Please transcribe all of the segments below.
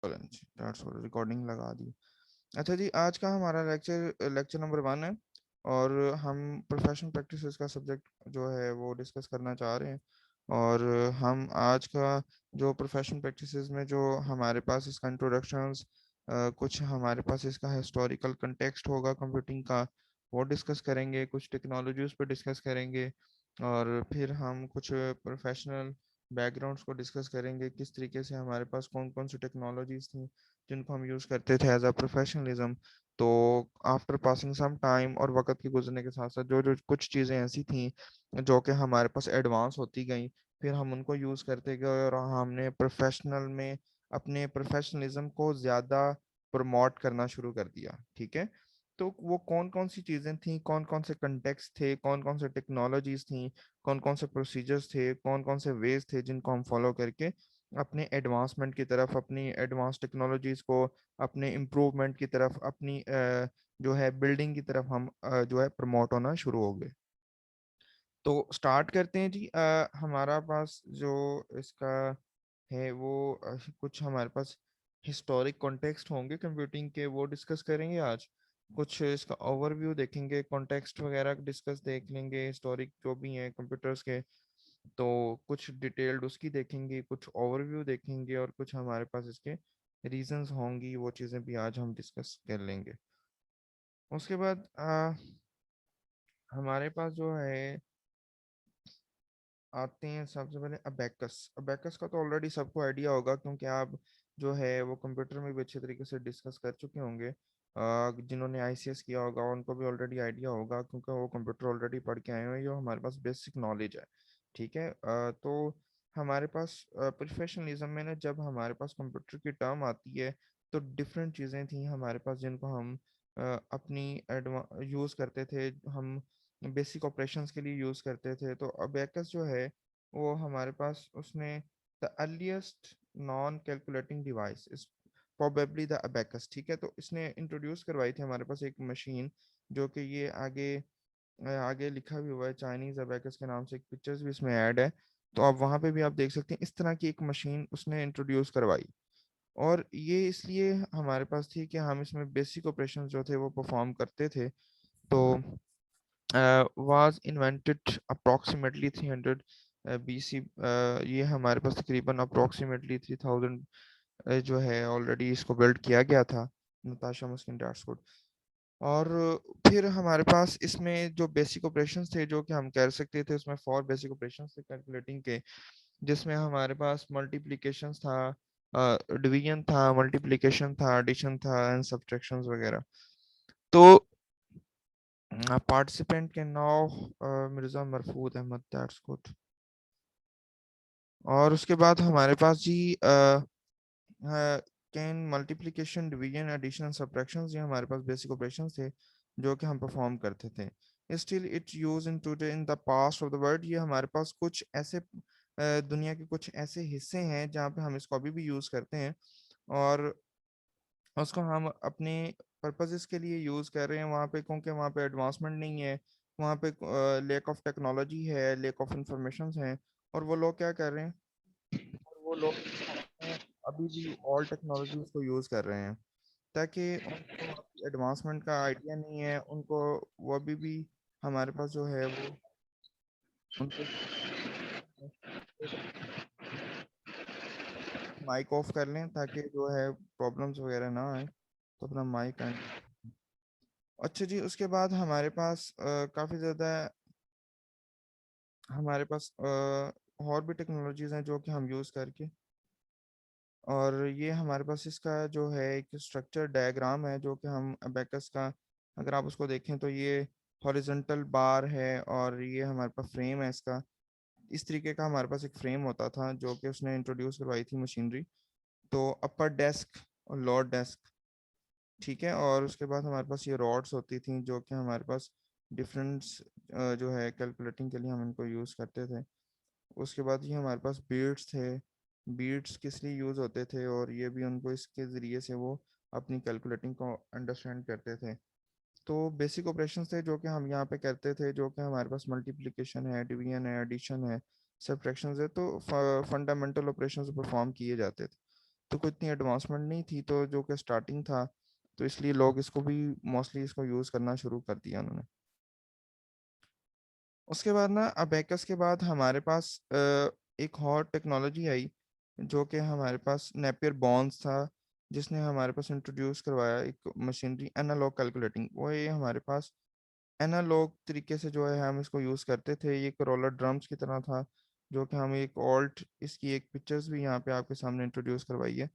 Recording लगा दी। अच्छा जी, आज का हमारा लेक्चर लेक्चर नंबर 1 है और हम प्रोफेशनल प्रैक्टिसेस का सब्जेक्ट जो है वो डिस्कस करना चाह रहे हैं। और हम आज का जो प्रोफेशनल प्रैक्टिसेस में जो हमारे पास इसका इंट्रोडक्शंस, कुछ हमारे पास इसका हिस्टोरिकल कंटेक्स्ट होगा कंप्यूटिंग का, वो डिस्कस करेंगे, कुछ टेक्नोलॉजीज पर डिस्कस करेंगे और फिर हम कुछ प्रोफेशनल बैकग्राउंड्स को डिस्कस करेंगे, किस तरीके से हमारे पास कौन कौन सी टेक्नोलॉजीज थी जिनको हम यूज़ करते थे एज अ प्रोफेशनलिज्म। तो आफ्टर पासिंग सम टाइम और वक्त के गुजरने के साथ साथ जो जो कुछ चीज़ें ऐसी थी जो कि हमारे पास एडवांस होती गई, फिर हम उनको यूज़ करते गए और हमने प्रोफेशनल में अपने प्रोफेशनलिज्म को ज़्यादा प्रमोट करना शुरू कर दिया। ठीक है, तो वो कौन कौन सी चीज़ें थी, कौन कौन से कंटेक्स्ट थे, कौन कौन से टेक्नोलॉजीज थी, कौन कौन से प्रोसीजर्स थे, कौन कौन से वेज थे जिनको हम फॉलो करके अपने एडवांसमेंट की तरफ, अपनी एडवांस टेक्नोलॉजीज को अपने इम्प्रूवमेंट की तरफ, अपनी जो है बिल्डिंग की तरफ हम जो है प्रमोट होना शुरू हो गए। तो स्टार्ट करते हैं जी। हमारा पास जो इसका है वो कुछ हमारे पास हिस्टोरिक कॉन्टेक्स्ट होंगे कंप्यूटिंग के, वो डिस्कस करेंगे आज। कुछ इसका ओवरव्यू देखेंगे, कॉन्टेक्स्ट वगैरह डिस्कस देख लेंगे, हिस्टोरिक जो भी हैं कंप्यूटर्स के। तो कुछ डिटेल्ड उसकी देखेंगे, कुछ ओवरव्यू देखेंगे और कुछ हमारे पास इसके रीजंस होंगी, वो चीज़ें भी आज हम डिस्कस कर लेंगे। उसके बाद हमारे पास जो है आते हैं सबसे पहले अबेकस। अबेकस का तो ऑलरेडी सबको आइडिया होगा क्योंकि आप जो है वो कंप्यूटर में भी अच्छे तरीके से डिस्कस कर चुके होंगे। जिन्होंने आईसीएस किया होगा उनको भी ऑलरेडी आइडिया होगा क्योंकि वो कंप्यूटर ऑलरेडी पढ़ के आए हुए हैं, जो हमारे पास बेसिक नॉलेज है। ठीक है, तो हमारे पास प्रोफेशनलिज्म में ना जब हमारे पास कंप्यूटर की टर्म आती है तो डिफरेंट चीज़ें थी हमारे पास जिनको हम अपनी यूज़ करते थे, हम बेसिक ऑपरेशंस के लिए यूज़ करते थे। तो अबेकस जो है वो हमारे पास उसने the earliest non calculating device is probably the abacus. ठीक है, तो इसने इंट्रोड्यूस करवाई थी हमारे पास एक मशीन, जो कि ये आगे आगे लिखा भी हुआ है चाइनीज अबेकस के नाम से, एक पिक्चर्स भी इसमें ऐड है। तो आप वहाँ पे भी आप देख सकते हैं, इस तरह की एक मशीन उसने इंट्रोड्यूस करवाई। और ये इसलिए हमारे पास थी कि हम इसमें बेसिक ऑपरेशंस जो थे वो परफॉर्म करते थे। तो was invented approximately 300 BC। ये हमारे पास तकरीबन अप्रोक्सीमेटली 3000 जो है ऑलरेडी इसको बिल्ड किया गया था, नताशा मस्किन डैशबोर्ड। और फिर हमारे पास इसमें जो बेसिक ऑपरेशंस थे जो कि हम कर सकते थे, उसमें 4 बेसिक ऑपरेशंस थे कैलकुलेटिंग के, जिसमें हमारे पास मल्टीप्लिकेशन था, डिवीजन था, मल्टीप्लिकेशन था, एडिशन था एंड सब्ट्रैक्शन वगैरह। तो पार्टिसिपेंट के now Mirza Marfood Ahmad, that's good. और उसके बाद हमारे पास जी can multiplication, division, addition, subtractions, ये हमारे पास बेसिक ऑपरेशंस थे जो कि हम परफॉर्म करते थे। Still it use in today in the past of the world. ये हमारे पास कुछ ऐसे दुनिया के कुछ ऐसे हिस्से हैं जहाँ पे हम इसको अभी भी यूज़ करते हैं और उसको हम अपने पर्पसेस के लिए यूज़ कर रहे हैं वहाँ पे, क्योंकि वहाँ पे एडवांसमेंट नहीं है, वहाँ पे लेक ऑफ टेक्नोलॉजी है, लेक ऑफ इंफॉर्मेशन है। और वो लोग क्या कर रहे हैं, और वो लोग अपने अभी भी ऑल टेक्नोलॉजीज को यूज़ कर रहे हैं, ताकि उनको एडवांसमेंट का आइडिया नहीं है उनको। वो अभी भी हमारे पास जो है वो उनको माइक ऑफ कर लें ताकि जो है प्रॉब्लम्स वगैरह ना आए, तो अपना माइक एंड। अच्छा जी, उसके बाद हमारे पास काफ़ी ज़्यादा हमारे पास और भी टेक्नोलॉजीज़ हैं जो कि हम यूज़ करके, और ये हमारे पास इसका जो है एक स्ट्रक्चर डायग्राम है जो कि हम अबेकस का, अगर आप उसको देखें तो ये हॉरिजॉन्टल बार है और ये हमारे पास फ्रेम है इसका। इस तरीके का हमारे पास एक फ्रेम होता था जो कि उसने इंट्रोड्यूस करवाई थी मशीनरी। तो अपर डेस्क और लोअर डेस्क, ठीक है, और उसके बाद हमारे पास ये रॉड्स होती थी जो कि हमारे पास डिफरेंस जो है कैलकुलेटिंग के लिए हम इनको यूज़ करते थे। उसके बाद ये हमारे पास बीड्स थे। बीड्स किस लिए यूज़ होते थे, और ये भी उनको इसके ज़रिए से वो अपनी कैलकुलेटिंग को अंडरस्टैंड करते थे। तो बेसिक ऑपरेशंस थे जो कि हम यहाँ पे करते थे, जो कि हमारे पास मल्टीप्लिकेशन है, डिवीजन है, एडिशन है, सब्ट्रैक्शन है। तो फंडामेंटल ऑपरेशंस परफॉर्म किए जाते थे। तो कोई इतनी एडवांसमेंट नहीं थी, तो जो कि स्टार्टिंग था, तो इसलिए लोग इसको भी मोस्टली इसको यूज़ करना शुरू कर दिया उन्होंने। उसके बाद ना अबेकस के बाद हमारे पास एक और टेक्नोलॉजी आई, जो कि हमारे पास नेपियर बॉन्स था, जिसने हमारे पास इंट्रोड्यूस करवाया एक मशीनरी एनालॉग कैलकुलेटिंग। वो ये हमारे पास एनालॉग तरीके से जो है हम इसको यूज़ करते थे। ये एक रोलर ड्रम्स की तरह था, जो कि हम एक ऑल्ट इसकी एक पिक्चर्स भी यहाँ पे आपके सामने इंट्रोड्यूस करवाई है,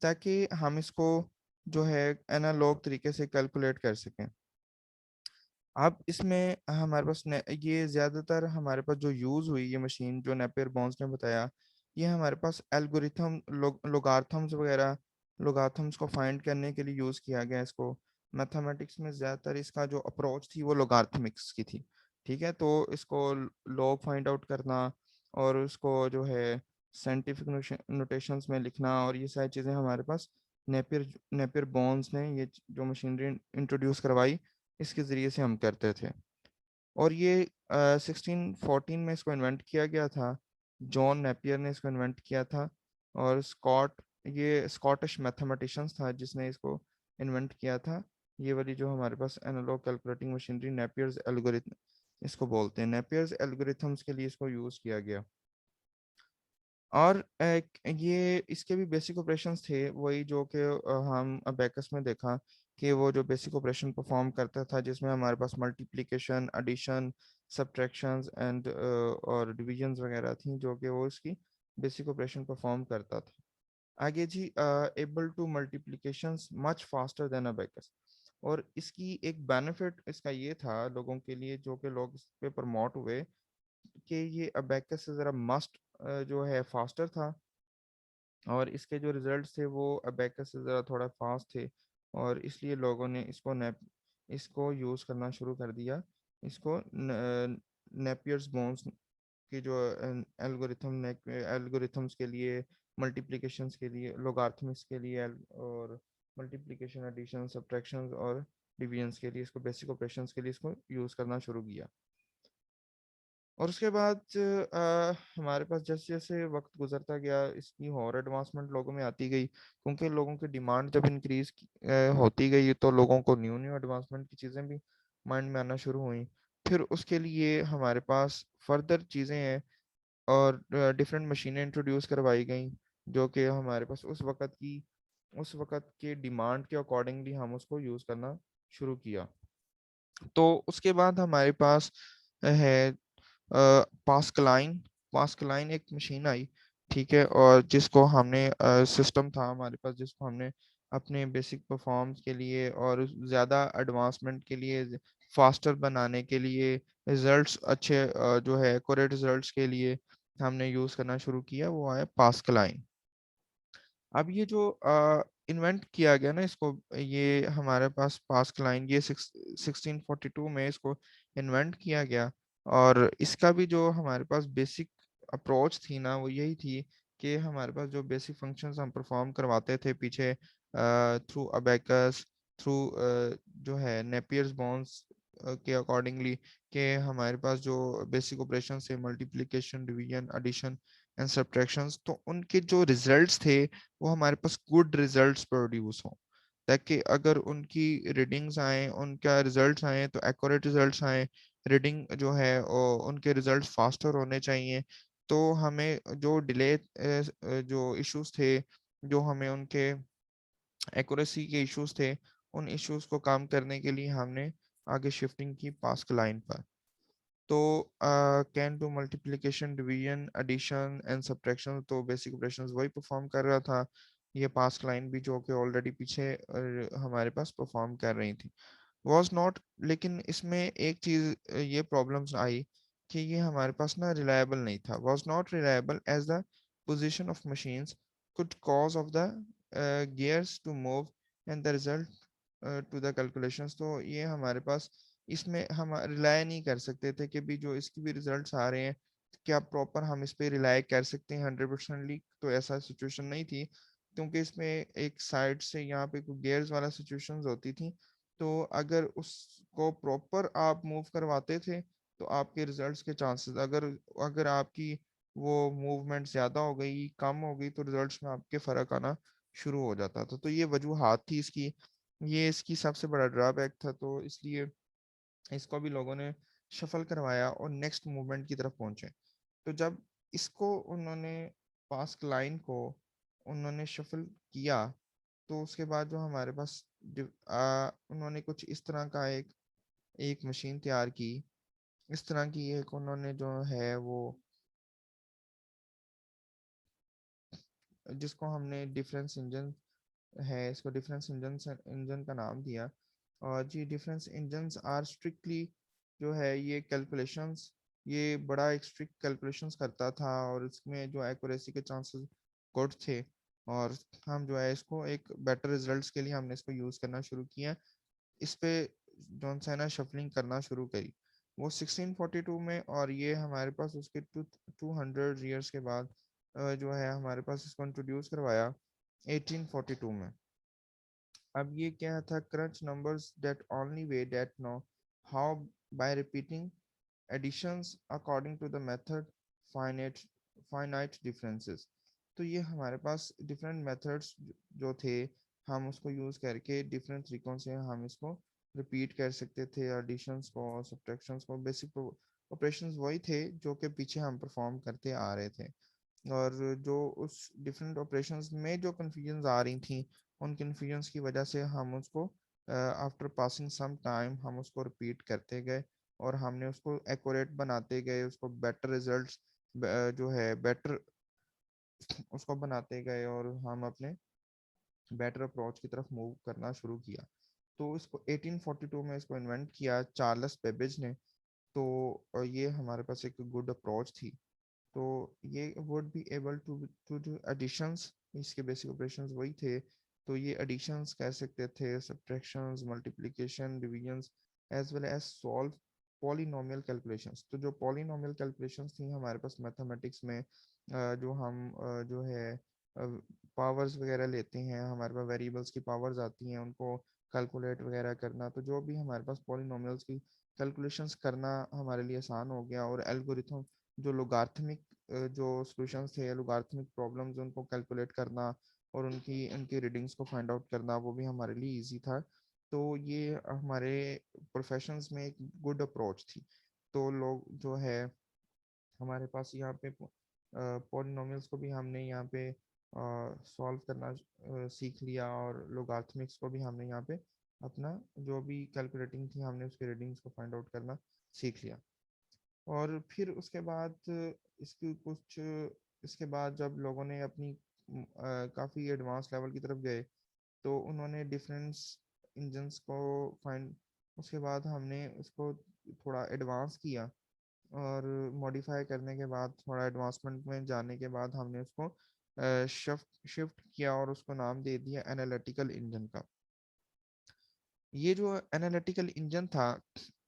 ताकि हम इसको जो है एनालॉग तरीके से कैलकुलेट कर सकें। अब इसमें हमारे पास ये ज़्यादातर हमारे पास जो यूज़ हुई ये मशीन, जो नेपियर बॉन्स ने बताया, ये हमारे पास एल्गोरिथम लोगार्थम्स वगैरह, लोगार्थम्स को फाइंड करने के लिए यूज़ किया गया इसको। मैथमेटिक्स में ज़्यादातर इसका जो अप्रोच थी वो लोगार्थमिक्स की थी। ठीक है, तो इसको लॉग फाइंड आउट करना और उसको जो है साइंटिफिक नोटेशंस में लिखना, और ये सारी चीज़ें हमारे पास नेपियर नेपियर बॉन्स ने ये जो मशीनरी इंट्रोड्यूस करवाई, इसके ज़रिए से हम करते थे। और ये 1614 में इसको इन्वेंट किया गया था। जॉन नेपियर ने इसको इन्वेंट किया था। और ये स्कॉटिश मैथमेटिशियंस था जिसने इसको इन्वेंट किया था। ये वाली जो हमारे पास analog calculating machinery, Napier's algorithm इसको बोलते हैं। नेपियर्स एल्गोरिथम्स के लिए इसको यूज़ किया गया। और ये इसके भी बेसिक ऑपरेशंस थे, वही जो कि हम अबेकस में देखा कि वो जो बेसिक ऑपरेशन परफॉर्म करता था, जिसमें हमारे पास मल्टीप्लिकेशन, एडिशन, सब्ट्रैक्शंस एंड और डिविजन्स वगैरह थी, जो कि वो इसकी बेसिक ऑपरेशन परफॉर्म करता था। आगे जी, able to multiplications much faster than abacus. और इसकी एक बेनिफिट इसका ये था लोगों के लिए, जो कि लोग इस पे प्रमोट हुए, कि ये अबेकस से ज़रा मस्ट जो है फास्टर था, और इसके जो रिजल्ट्स थे वो अबेकस से ज़रा थोड़ा फास्ट थे, और इसलिए लोगों ने इसको यूज़ करना शुरू कर दिया। इसको नेपियर्स बोन्स की जो एल्गोरिथम्स के लिए, मल्टीप्लिकेशंस के लिए, लोगार्थमिक्स के लिए, और मल्टीप्लिकेशन, एडिशन, सब्ट्रैक्शंस और डिविजन्स के लिए, इसको बेसिक ऑपरेशंस के लिए इसको यूज़ करना शुरू किया। और उसके बाद हमारे पास जैसे जैसे वक्त गुजरता गया, इसकी और एडवांसमेंट लोगों में आती गई, क्योंकि लोगों की डिमांड जब इंक्रीज होती गई, तो लोगों को न्यू न्यू एडवांसमेंट की चीज़ें भी माइंड में आना शुरू हुई। फिर उसके लिए हमारे पास फर्दर चीज़ें हैं, और डिफरेंट मशीनें इंट्रोड्यूस करवाई गई, जो कि हमारे पास उस वक़्त के डिमांड के अकॉर्डिंगली हम उसको यूज़ करना शुरू किया। तो उसके बाद हमारे पास है पास्कलाइन। पास्कलाइन एक मशीन आई, ठीक है, और जिसको हमने सिस्टम था हमारे पास, जिसको हमने अपने बेसिक परफॉर्म्स के लिए और ज़्यादा एडवांसमेंट के लिए, फास्टर बनाने के लिए, रिजल्ट्स अच्छे जो है एक्यूरेट रिजल्ट्स के लिए हमने यूज़ करना शुरू किया, वो आया पास्कलाइन। अब ये जो इन्वेंट किया गया ना इसको, ये हमारे पास पास्कलाइन, ये 1642 में इसको इन्वेंट किया गया। और इसका भी जो हमारे पास बेसिक अप्रोच थी ना, वो यही थी कि हमारे पास जो बेसिक फंक्शंस हम परफॉर्म करवाते थे पीछे थ्रू अबेकस, थ्रू जो है नेपियर्स बॉन्ड्स के अकॉर्डिंगली, कि हमारे पास जो बेसिक ऑपरेशन थे, multiplication, division, addition and subtractions, तो उनके जो रिजल्ट्स थे वो हमारे पास गुड रिजल्ट्स प्रोड्यूस हों, ताकि अगर उनकी रीडिंग्स आए, उनका रिजल्ट्स आए तो एक्यूरेट रिजल्ट्स आए। रीडिंग जो है उनके रिजल्ट्स फास्टर होने चाहिए। तो हमें जो डिले जो इश्यूज थे, जो हमें उनके एक्यूरेसी के इश्यूज थे, उन इश्यूज को कम करने के लिए हमने आगे शिफ्टिंग की पास्क लाइन पर। तो can do multiplication, division, addition and subtraction, तो बेसिक ऑपरेशंस वही परफॉर्म कर रहा था। ये पास्ट लाइन भी जो कि ऑलरेडी पीछे हमारे पास परफॉर्म कर रही थी, वाज नॉट। लेकिन इसमें एक चीज ये प्रॉब्लम्स आई कि ये हमारे पास ना रिलायबल नहीं था, was not reliable as the position of machines could cause of the gears to move and the result to the calculations। तो ये हमारे पास इसमें हम रिलाय नहीं कर सकते थे कि भी जो इसकी भी रिजल्ट्स आ रहे हैं, क्या प्रॉपर हम इस पे रिलाय कर सकते हैं 100%ली। तो ऐसा सिचुएशन नहीं थी, क्योंकि इसमें एक साइड से यहाँ पे कोई गेयर्स वाला सिचुएशंस होती थी। तो अगर उसको प्रॉपर आप मूव करवाते थे, तो आपके रिजल्ट्स के चांसेस, अगर अगर आपकी वो मूवमेंट ज़्यादा हो गई, कम हो गई, तो रिजल्ट्स में आपके फ़र्क आना शुरू हो जाता था। तो ये वजूहात थी इसकी, ये इसकी सबसे बड़ा ड्रॉबैक था। तो इसलिए इसको भी लोगों ने शफल करवाया और नेक्स्ट मूवमेंट की तरफ पहुंचे। तो जब इसको उन्होंने पास्ट लाइन को उन्होंने शफल किया, तो उसके बाद जो हमारे पास उन्होंने कुछ इस तरह का एक एक मशीन तैयार की, इस तरह की एक उन्होंने जो है वो, जिसको हमने डिफरेंस इंजन है, इसको डिफरेंस इंजन इंजन का नाम दिया। और जी डिफरेंस इंजन्स आर स्ट्रिक्टली जो है ये कैलकुलेशंस, ये बड़ा एक स्ट्रिक्ट कैलकुलेशंस करता था और इसमें जो एक्यूरेसी के चांसेस गुड थे। और हम जो है इसको एक बेटर रिजल्ट्स के लिए हमने इसको यूज़ करना शुरू किया। इस पे जॉन सेना शफलिंग करना शुरू करी वो 1642 में, और ये हमारे पास उसके 200 ईयर्स के बाद जो है हमारे पास इसको इंट्रोड्यूस करवाया 1842 में। अब ये क्या था, crunch numbers that only way that know how by repeating additions according to the method finite finite differences. तो ये हमारे पास डिफरेंट मेथड्स जो थे, हम उसको यूज़ करके डिफरेंट तरीकों से हम इसको रिपीट कर सकते थे एडिशंस को और सब्ट्रैक्शंस को। बेसिक ऑपरेशंस वही थे जो कि पीछे हम परफॉर्म करते आ रहे थे। और जो उस डिफरेंट ऑपरेशंस में जो कन्फ्यूजन्स आ रही थी, उन कन्फ्यूजन्स की वजह से हम उसको आफ्टर पासिंग सम टाइम हम उसको रिपीट करते गए और हमने उसको एक्यूरेट बनाते गए, उसको बेटर रिजल्ट्स जो है बेटर उसको बनाते गए और हम अपने बेटर अप्रोच की तरफ मूव करना शुरू किया। तो इसको 1842 में इसको इन्वेंट किया चार्ल्स बेबेज ने। तो ये हमारे पास एक गुड अप्रोच थी। तो ये would be able to do additions, इसके बेसिक ऑपरेशंस वही थे। तो ये एडिशंस कह सकते थे, subtractions, multiplication, divisions, as well as solve polynomial calculations. तो जो पॉलिनोमियल कैलकुलेशंस थी हमारे पास मैथमेटिक्स में, जो हम जो है पावर्स वगैरह लेते हैं, हमारे पास वेरिएबल्स की पावर्स आती हैं, उनको कैलकुलेट वगैरह करना, तो जो भी हमारे पास पॉलिनोमियल्स की कैलकुलेशंस करना हमारे लिए आसान हो गया। और एल्गोरिथम जो लोगार्थमिक जो सॉल्यूशंस थे, लोगार्थमिक प्रॉब्लम्स, उनको कैलकुलेट करना और उनकी उनकी रीडिंग्स को फाइंड आउट करना, वो भी हमारे लिए इजी था। तो ये हमारे प्रोफेशंस में एक गुड अप्रोच थी। तो लोग जो है हमारे पास यहाँ पे पॉलिनोमियल्स को भी हमने यहाँ पे सॉल्व करना सीख लिया, और लोगार्थमिक्स को भी हमने यहाँ पे अपना जो भी कैलकुलेटिंग थी हमने उसके रीडिंग्स को फाइंड आउट करना सीख लिया। और फिर उसके बाद इसकी कुछ इसके बाद जब लोगों ने अपनी काफ़ी एडवांस लेवल की तरफ गए, तो उन्होंने डिफरेंस इंजन्स को फाइंड, उसके बाद हमने उसको थोड़ा एडवांस किया और मॉडिफाई करने के बाद, थोड़ा एडवांसमेंट में जाने के बाद हमने उसको शिफ्ट शिफ्ट किया और उसको नाम दे दिया एनालिटिकल इंजन का। ये जो एनालिटिकल इंजन था,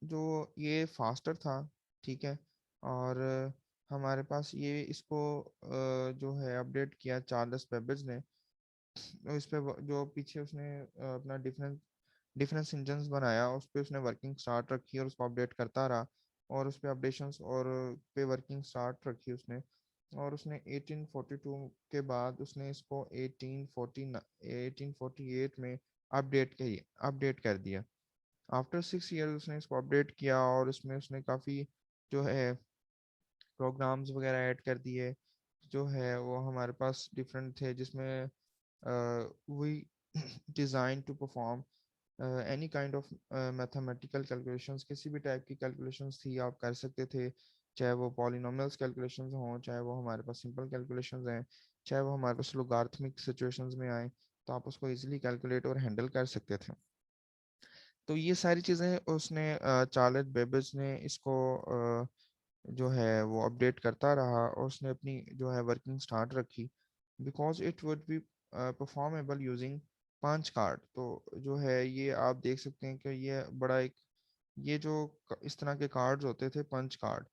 जो ये फास्टर था, ठीक है। और हमारे पास ये इसको जो है अपडेट किया चार्ल्स बेबेज ने। तो इस पे जो पीछे उसने अपना डिफरेंस डिफरेंस इंजन्स बनाया, उस पे उसने वर्किंग स्टार्ट रखी और उसको अपडेट करता रहा, और उस पे अपडेशंस और पे वर्किंग स्टार्ट रखी उसने। और उसने 1842 के बाद उसने इसको 1848 में अपडेट कर दिया। आफ्टर 6 ईयर्स उसने इसको अपडेट किया और इसमें उसने काफ़ी जो है प्रोग्राम्स वगैरह ऐड कर दिए, जो है वो हमारे पास डिफरेंट थे, जिसमें we design to perform any kind of mathematical calculations, किसी भी टाइप की कैलकुलेशंस थी आप कर सकते थे, चाहे वो पॉलिनोमियल्स कैलकुलेशंस हों, चाहे वो हमारे पास सिंपल कैलकुलेशंस हैं, चाहे वो हमारे पास लोगार्थमिक सिचुएशंस में आए, तो आप उसको इजीली कैलकुलेट और हैंडल कर सकते थे। तो ये सारी चीज़ें उसने चार्ल्स बेबेज ने इसको जो है वो अपडेट करता रहा, और उसने अपनी जो है वर्किंग स्टार्ट रखी, because it would be performable using punch card. तो जो है ये आप देख सकते हैं कि ये बड़ा एक, ये जो इस तरह के कार्ड्स होते थे पंच कार्ड,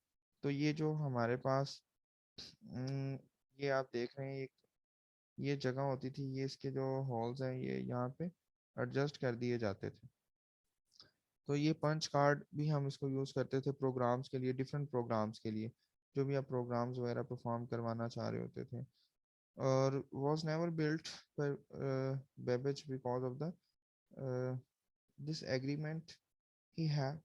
तो ये जो हमारे पास ये आप देख रहे हैं, एक ये जगह होती थी, ये इसके जो होल्स हैं ये यहाँ पे एडजस्ट कर दिए जाते थे। तो ये पंच कार्ड भी हम इसको यूज़ करते थे प्रोग्राम्स के लिए, डिफरेंट प्रोग्राम्स के लिए, जो भी आप प्रोग्राम्स वगैरह परफॉर्म करवाना चाह रहे होते थे। or was never built by Babbage because of the disagreement he had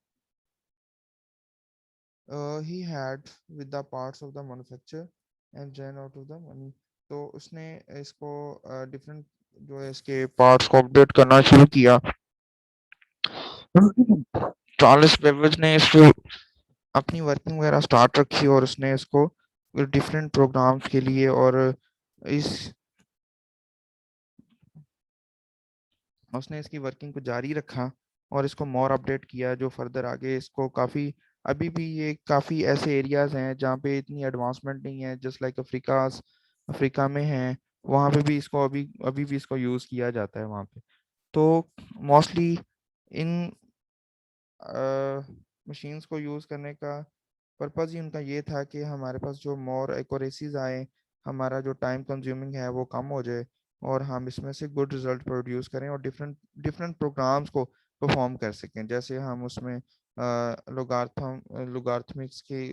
he had with the parts of the manufacture and ran out of the money. तो उसने इसको डिफरेंट जो है इसके पार्ट्स को अपडेट करना शुरू किया। चार्ल्स बेबेज ने इस अपनी वर्किंग वगैरह स्टार्ट रखी और उसने इसको डिफरेंट प्रोग्राम्स के लिए और इस उसने इसकी वर्किंग को जारी रखा और इसको मोर अपडेट किया जो फर्दर आगे इसको काफ़ी अभी भी ये काफ़ी ऐसे एरियाज हैं जहाँ पे इतनी एडवांसमेंट नहीं है जस्ट लाइक अफ्रीका में है। वहाँ पे भी इसको अभी अभी भी इसको यूज़ किया जाता है वहाँ पे। तो मोस्टली इन मशीन्स को यूज़ करने का पर्पज़ ही उनका ये था कि हमारे पास जो मोर एक्यूरेसीज आए, हमारा जो टाइम कंज्यूमिंग है वो कम हो जाए और हम इसमें से गुड रिजल्ट प्रोड्यूस करें और डिफरेंट डिफरेंट प्रोग्राम्स को परफॉर्म कर सकें। जैसे हम उसमें लोगार्थमिक्स की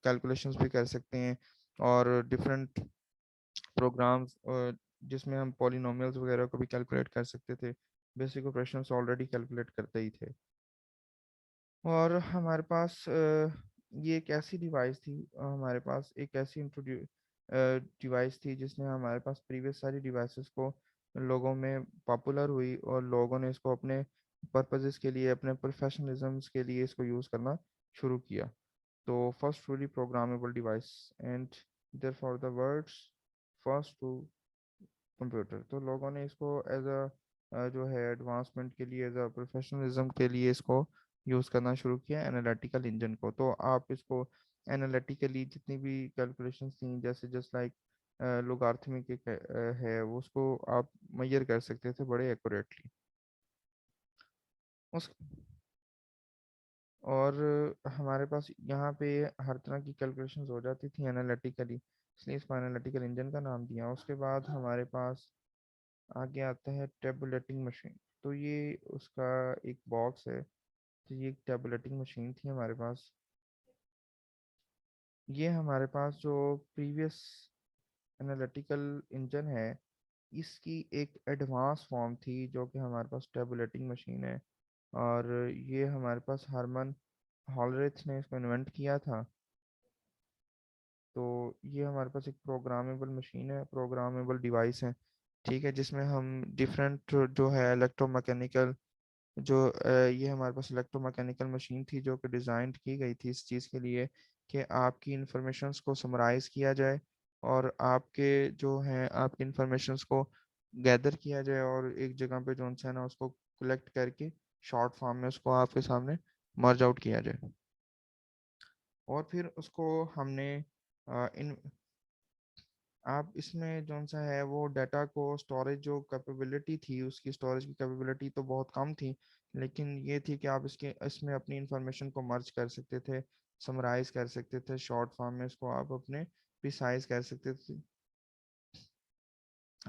कैलकुलेशंस भी कर सकते हैं और डिफरेंट प्रोग्राम्स जिसमें हम पॉलिनोमियल्स वगैरह को भी कैलकुलेट कर सकते थे। बेसिक ऑपरेशंस ऑलरेडी कैलकुलेट करते ही थे। और हमारे पास ये एक ऐसी डिवाइस थी, हमारे पास एक ऐसी इंट्रोड्यू डिवाइस थी जिसने हमारे पास प्रीवियस सारी डिवाइसेस को लोगों में पॉपुलर हुई और लोगों ने इसको अपने पर्पसेस के लिए अपने प्रोफेशनलिज्म्स के लिए इसको यूज़ करना शुरू किया। तो first truly programmable device and therefore the world's first to computer. तो लोगों ने इसको एज अ जो है एडवांसमेंट के लिए एज अ प्रोफेशनलिज्म के लिए इसको यूज़ करना शुरू किया एनालिटिकल इंजन को। तो आप इसको एनालिटिकली जितनी भी कैलकुलेशंस थी जैसे जस्ट लाइक लोगारिथमिक है वो उसको आप मेजर कर सकते थे बड़े एक्यूरेटली उस। और हमारे पास यहाँ पे हर तरह की कैलकुलेशंस हो जाती थी एनालिटिकली, इसलिए इसको एनालिटिकल इंजन का नाम दिया। उसके बाद हमारे पास आगे आता है टेबुलेटिंग मशीन। तो ये उसका एक बॉक्स है। तो ये एक टेबुलेटिंग मशीन थी हमारे पास। ये हमारे पास जो प्रीवियस एनालिटिकल इंजन है इसकी एक एडवांस फॉर्म थी जो कि हमारे पास टेबुलेटिंग मशीन है। और ये हमारे पास हारमन हॉलरेथ ने इसको इन्वेंट किया था। तो ये हमारे पास एक प्रोग्रामेबल मशीन है, प्रोग्रामेबल डिवाइस है, ठीक है, जिसमें हम डिफरेंट जो है इलेक्ट्रोमैकेनिकल जो ये हमारे पास इलेक्ट्रोमैकेनिकल मशीन थी जो कि डिज़ाइन की गई थी इस चीज़ के लिए कि आपकी इंफॉर्मेशंस को समराइज़ किया जाए और आपके जो हैं आपकी इंफॉर्मेशंस को गैदर किया जाए और एक जगह पे जो है ना उसको कलेक्ट करके शॉर्ट फॉर्म में उसको आपके सामने मर्ज आउट किया जाए। और फिर उसको हमने इन आप इसमें जो सा है वो डाटा को स्टोरेज जो कैपेबिलिटी थी उसकी स्टोरेज की कैपेबिलिटी तो बहुत कम थी, लेकिन ये थी कि आप इसके इसमें अपनी इंफॉर्मेशन को मर्ज कर सकते थे, समराइज कर सकते थे शॉर्ट फॉर्म में, इसको आप अपने प्रिसाइज कर सकते थे।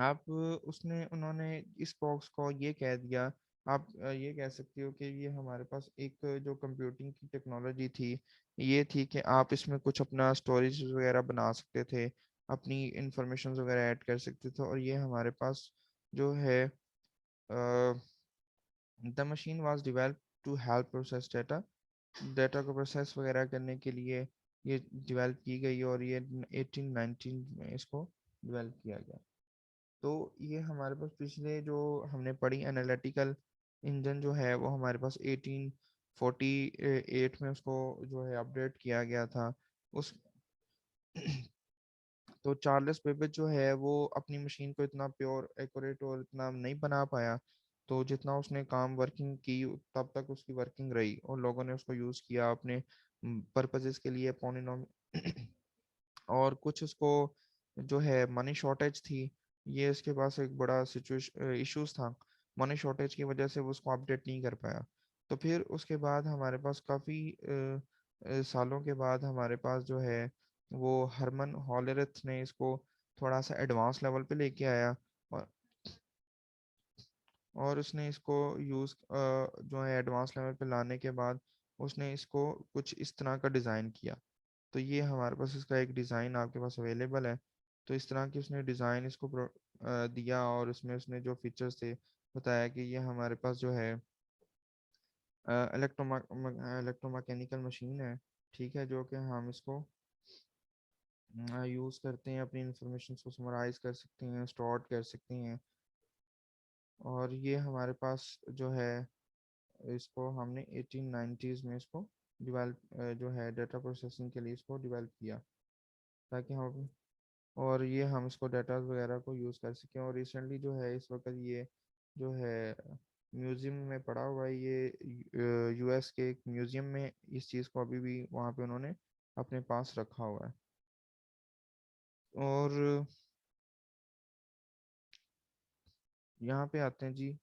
आप उसने उन्होंने इस बॉक्स को ये कह दिया, आप ये कह सकते हो कि ये हमारे पास एक जो कंप्यूटिंग की टेक्नोलॉजी थी ये थी कि आप इसमें कुछ अपना स्टोरेज वगैरह बना सकते थे, अपनी इंफॉर्मेशन वगैरह ऐड कर सकते थे। और ये हमारे पास जो है the machine was developed to help process data, data को प्रोसेस वगैरह करने के लिए ये डेवलप की गई और ये 1819 में इसको डेवलप किया गया। तो ये हमारे पास पिछले जो हमने पढ़ी एनालिटिकल इंजन जो है वो हमारे पास 1848 में उसको जो है अपडेट किया गया था उस। तो चार्ल्स बेबेज जो है वो अपनी मशीन को इतना प्योर एक्यूरेट और इतना नहीं बना पाया, तो जितना उसने काम वर्किंग की तब तक उसकी वर्किंग रही और लोगों ने उसको यूज़ किया अपने पर्पजेस के लिए पोनिनोम और कुछ उसको जो है मनी शॉर्टेज थी, ये इसके पास एक बड़ा सिचुएशन इश्यूज था, मनी शॉर्टेज की वजह से वो उसको अपडेट नहीं कर पाया। तो फिर उसके बाद हमारे पास काफ़ी सालों के बाद हमारे पास जो है वो हरमन हॉलरेथ ने इसको थोड़ा सा एडवांस लेवल पे लेके आया और उसने इसको यूज़ जो है एडवांस लेवल पे लाने के बाद उसने इसको कुछ इस तरह का डिज़ाइन किया। तो ये हमारे पास इसका एक डिज़ाइन आपके पास अवेलेबल है। तो इस तरह की उसने डिज़ाइन इसको दिया, और उसमें उसने जो फीचर्स थे बताया कि ये हमारे पास जो है इलेक्ट्रोमैकेनिकल मशीन है, ठीक है, जो कि हम इसको यूज़ करते हैं, अपनी इंफॉर्मेशन को समराइज कर सकते हैं, स्टोर कर सकते हैं। और ये हमारे पास जो है, इसको हमने 1890s में इसको डिवेल्प जो है डाटा प्रोसेसिंग के लिए इसको डिवेल्प किया, ताकि हम, और ये हम इसको डाटा वगैरह को यूज़ कर सकें। और रिसेंटली जो है इस वक्त ये जो है म्यूज़ियम में पड़ा हुआ है, ये यूएस के एक म्यूज़ियम में इस चीज़ को अभी भी वहाँ पे उन्होंने अपने पास रखा हुआ है। और यहाँ पे आते हैं जी,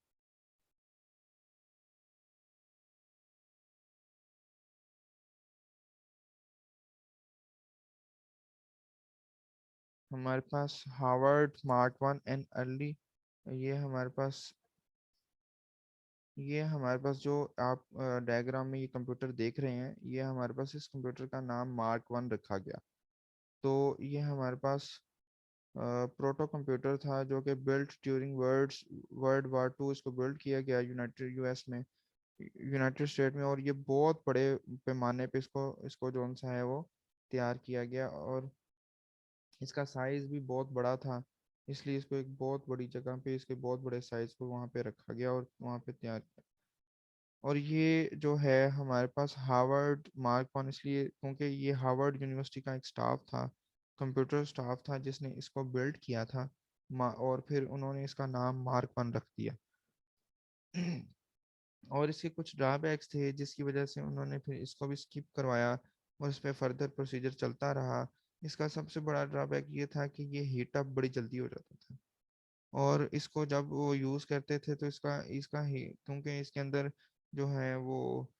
हमारे पास Harvard smart one and early, ये हमारे पास ये हमारे पास जो आप डायग्राम में ये कंप्यूटर देख रहे हैं, ये हमारे पास इस कंप्यूटर का नाम मार्क वन रखा गया। तो ये हमारे पास प्रोटो कंप्यूटर था, जो कि built during world war two इसको बिल्ड किया गया यूनाइटेड यूएस में, यूनाइटेड स्टेट में। और ये बहुत बड़े पैमाने पे इसको इसको जो सा है वो तैयार किया गया, और इसका साइज भी बहुत बड़ा था, इसलिए इसको एक बहुत बड़ी जगह पे इसके बहुत बड़े साइज को वहाँ पे रखा गया और वहाँ पे तैयार किया। और ये जो है हमारे पास हार्वर्ड मार्क वन इसलिए क्योंकि ये हार्वर्ड यूनिवर्सिटी का एक स्टाफ था, कंप्यूटर स्टाफ था, जिसने इसको बिल्ड किया था। और फिर उन्होंने इसका नाम मार्क वन रख दिया। और इसके कुछ ड्रॉबैक्स थे, जिसकी वजह से उन्होंने फिर इसको भी स्किप करवाया और इस पे फर्दर प्रोसीजर चलता रहा। इसका सबसे बड़ा ड्रॉबैक ये था कि ये हीट अप बड़ी जल्दी हो जाता था, और इसको जब वो यूज़ करते थे तो इसका इसका ही क्योंकि इसके अंदर जो है वो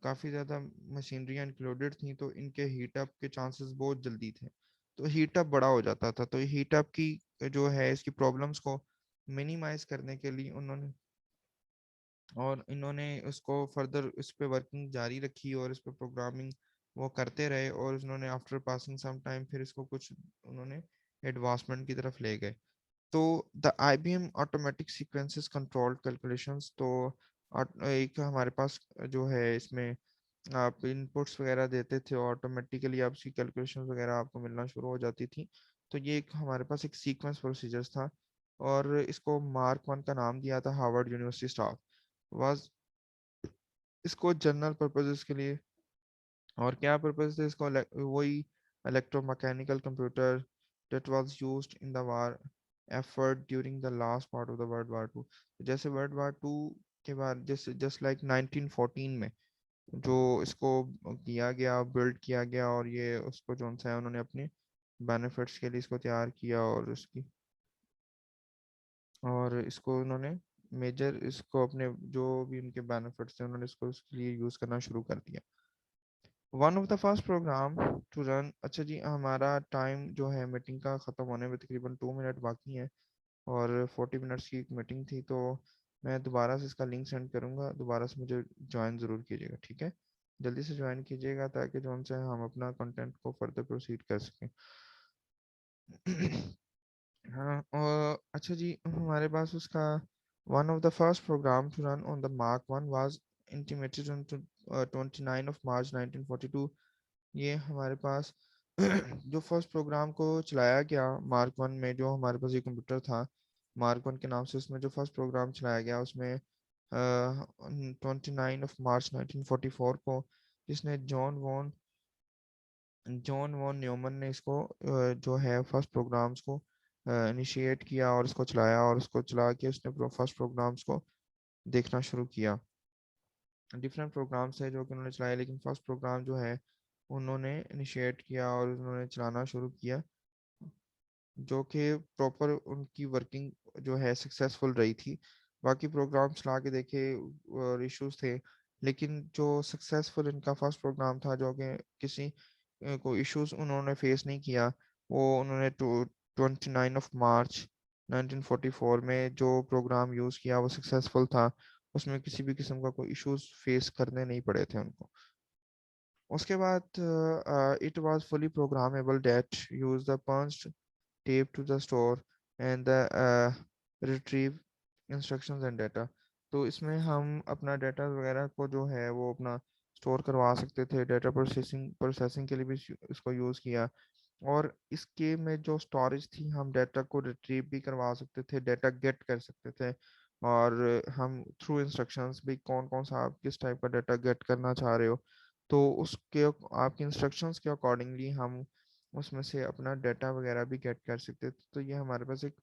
काफ़ी ज़्यादा मशीनरियाँ इंक्लूडेड थी, तो इनके हीट अप के चांसेस बहुत जल्दी थे, तो हीट अप बड़ा हो जाता था। तो हीट अप की जो है इसकी प्रॉब्लम्स को मिनिमाइज करने के लिए इन्होंने उसको फर्दर इस पे वर्किंग जारी रखी, और इस पे प्रोग्रामिंग वो करते रहे, और उन्होंने आफ्टर पासिंग सम टाइम फिर इसको कुछ उन्होंने एडवांसमेंट की तरफ ले गए। तो the IBM automatic sequences controlled calculations, तो एक हमारे पास जो है इसमें आप इनपुट्स वगैरह देते थे, ऑटोमेटिकली आपकी कैलकुलेशन वगैरह आपको मिलना शुरू हो जाती थी। तो ये एक हमारे पास एक सीक्वेंस प्रोसीजर्स था, और इसको मार्क वन का नाम दिया था हार्वर्ड यूनिवर्सिटी स्टाफ वाज इसको जनरल पर्पसेस के लिए। और क्या पर्पस थे इसको, वही electromechanical computer that was used in the war effort during the last part of the World War II। जैसे वर्ल्ड वार टू के बाद, जैसे जस्ट लाइक 1914 में जो इसको किया गया, बिल्ड किया गया, और ये उसको जो सा है उन्होंने अपने बेनिफिट्स के लिए इसको तैयार किया, और इसको उन्होंने मेजर इसको अपने जो भी उनके बेनिफिट्स थे उन्होंने इसको उसके लिए यूज़ करना शुरू कर दिया। One of the first program to run, अच्छा जी हमारा टाइम जो है मीटिंग का ख़त्म होने में तकरीबन 2 मिनट बाकी है, और 40 मिनट्स की एक मीटिंग थी। तो मैं दोबारा से इसका लिंक सेंड करूँगा, दोबारा से मुझे ज्वाइन ज़रूर कीजिएगा, ठीक है, जल्दी से ज्वाइन कीजिएगा, ताकि जो उनसे हम अपना कंटेंट को फर्दर प्रोसीड कर सकें। हाँ, और अच्छा जी हमारे पास उसका one of the first program to run on the Mark one was intimated on 29 of March 1942। ये हमारे पास जो फर्स्ट प्रोग्राम को चलाया गया मार्क वन में, जो हमारे पास ये कंप्यूटर था मार्क वन के नाम से, उसमें जो फर्स्ट प्रोग्राम चलाया गया उसमें 29 of March 1944 को, जिसने जॉन वॉन न्यूमन ने इसको जो है फर्स्ट प्रोग्राम्स को इनिशिएट किया, और इसको चलाया, और उसको चला के उसने फर्स्ट प्रोग्राम्स को देखना शुरू किया। डिफरेंट प्रोग्राम्स है जो कि उन्होंने चलाए, लेकिन फर्स्ट प्रोग्राम जो है उन्होंने इनिशिएट किया और उन्होंने चलाना शुरू किया, जो कि प्रॉपर उनकी वर्किंग जो है सक्सेसफुल रही थी। बाकी प्रोग्राम चला के देखे और इश्यूज थे, लेकिन जो सक्सेसफुल इनका फर्स्ट प्रोग्राम था, जो कि किसी को इश्यूज उन्होंने फेस नहीं किया, वो उन्होंने 29 of March 1944 में जो प्रोग्राम यूज़ किया वो सक्सेसफुल था। उसमें किसी भी किस्म का कोई इश्यूज फेस करने नहीं पड़े थे उनको। उसके बाद it was fully programmable that use the punch tape to the store and the retrieve instructions and data। तो इसमें हम अपना डाटा वगैरह को जो है वो अपना स्टोर करवा सकते थे, डाटा प्रोसेसिंग प्रोसेसिंग के लिए भी इसको यूज़ किया। और इसके में जो स्टोरेज थी, हम डाटा को रिट्रीव भी करवा सकते थे, डाटा गेट कर सकते थे। और हम थ्रू इंस्ट्रक्शंस भी कौन कौन सा आप किस टाइप का डाटा गेट करना चाह रहे हो, तो उसके आपके इंस्ट्रक्शंस के अकॉर्डिंगली हम उसमें से अपना डाटा वगैरह भी गेट कर सकते थे। तो ये हमारे पास एक